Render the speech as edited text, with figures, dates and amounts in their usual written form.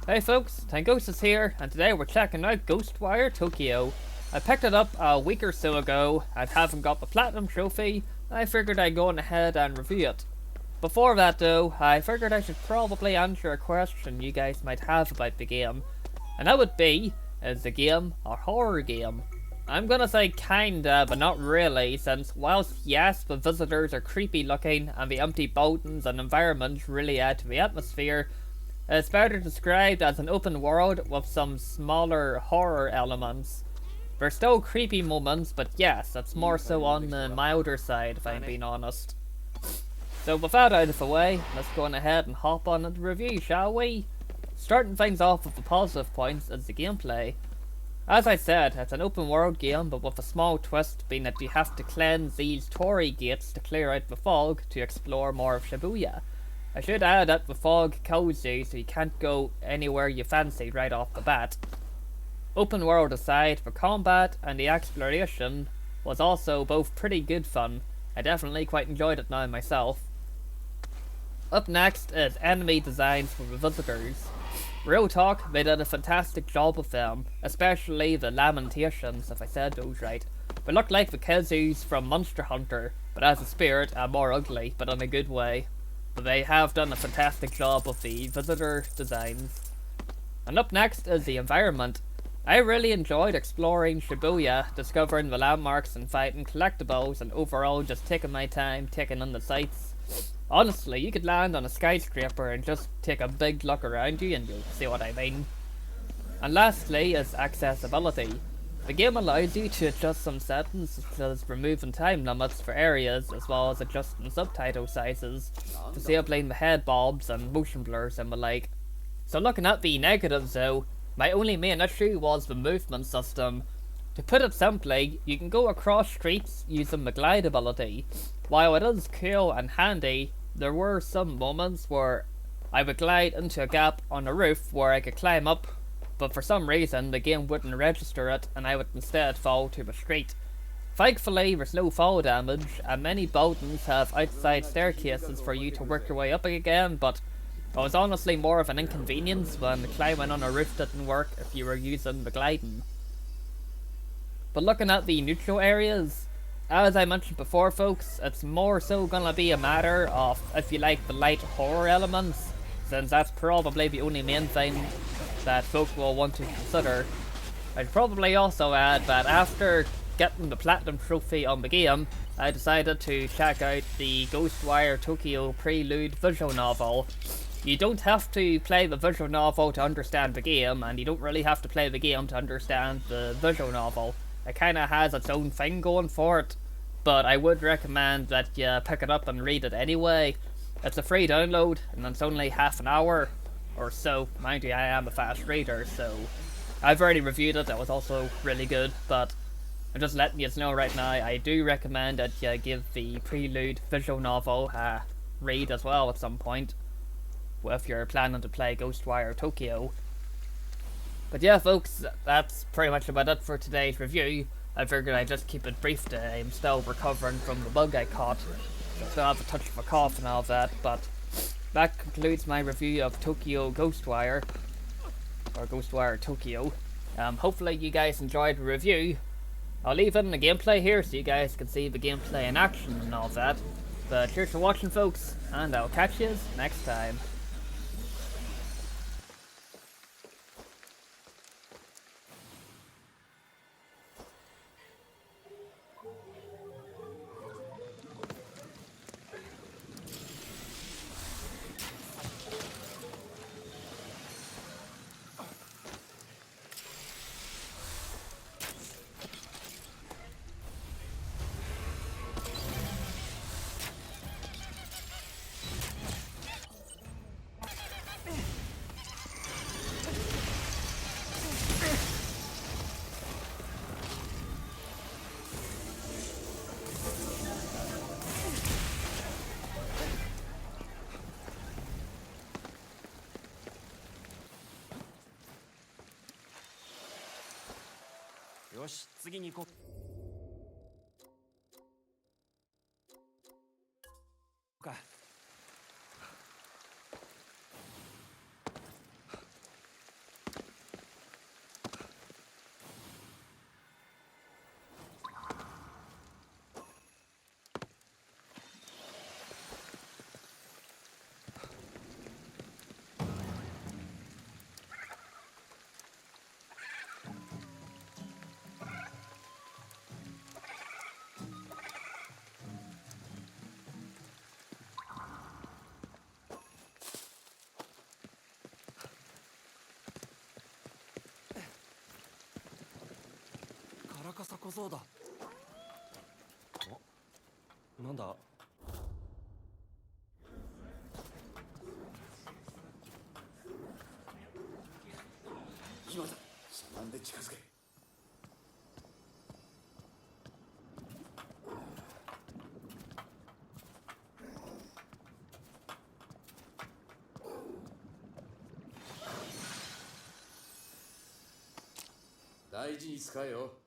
Hey folks, Tangociss here, and today we're checking out Ghostwire Tokyo. I picked it up a week or so ago, and haven't got the platinum trophy, I figured I'd go on ahead and review it. Before that though, I figured I should probably answer a question you guys might have about the game. And that would be, is the game a horror game? I'm gonna say kinda, but not really, since whilst yes, the visitors are creepy looking, and the empty buildings and environments really add to the atmosphere, it's better described as an open world with some smaller horror elements. There's still creepy moments, but yes, it's more so on the milder side if I'm being honest. So with that out of the way, let's go on ahead and hop on into the review, shall we? Starting things off with the positive points is the gameplay. As I said, it's an open world game, but with a small twist being that you have to cleanse these torii gates to clear out the fog to explore more of Shibuya. I should add that the fog kills you, so you can't go anywhere you fancy right off the bat. Open world aside, the combat and the exploration was also both pretty good fun. I definitely quite enjoyed it now myself. Up next is enemy designs for the visitors. Real talk, they did a fantastic job with them, especially the Lamentations, if I said those right. They look like the Kizus from Monster Hunter, but as a spirit and more ugly, but in a good way. But they have done a fantastic job with the visitor designs. And up next is the environment. I really enjoyed exploring Shibuya, discovering the landmarks and fighting collectibles, and overall just taking my time taking in the sights. Honestly, you could land on a skyscraper and just take a big look around you and you'll see what I mean. And lastly is accessibility. The game allows you to adjust some settings such as removing time limits for areas as well as adjusting subtitle sizes, disabling the head bobs and motion blurs and the like. So looking at the negatives though, my only main issue was the movement system. To put it simply, you can go across streets using the glide ability. While it is cool and handy, there were some moments where I would glide into a gap on a roof where I could climb up, but for some reason the game wouldn't register it and I would instead fall to the street. Thankfully there's no fall damage, and many buildings have outside staircases for you to work your way up again, but it was honestly more of an inconvenience when climbing on a roof didn't work if you were using the gliding. But looking at the neutral areas, as I mentioned before folks, it's more so gonna be a matter of if you like the light horror elements, since that's probably the only main thing that folk will want to consider. I'd probably also add that after getting the platinum trophy on the game, I decided to check out the Ghostwire Tokyo prelude visual novel. You don't have to play the visual novel to understand the game, and you don't really have to play the game to understand the visual novel. It kinda has its own thing going for it, but I would recommend that you pick it up and read it anyway. It's a free download, and it's only half an hour or so. Mind you, I am a fast reader, so I've already reviewed it. It was also really good, but I'm just letting you know right now, I do recommend that you give the prelude visual novel a read as well at some point, if you're planning to play Ghostwire Tokyo. But yeah folks, that's pretty much about it for today's review. I figured I'd just keep it brief today. I'm still recovering from the bug I caught. I still have a touch of a cough and all that, but that concludes my review of Tokyo Ghostwire, or Ghostwire Tokyo. Hopefully you guys enjoyed the review. I'll leave in the gameplay here so you guys can see the gameplay in action and all that. But cheers for watching folks, and I'll catch you next time.よし、次に行こうか。こそうだ。なんだ。今だ。しゃがんで近づけ。大事に使えよ。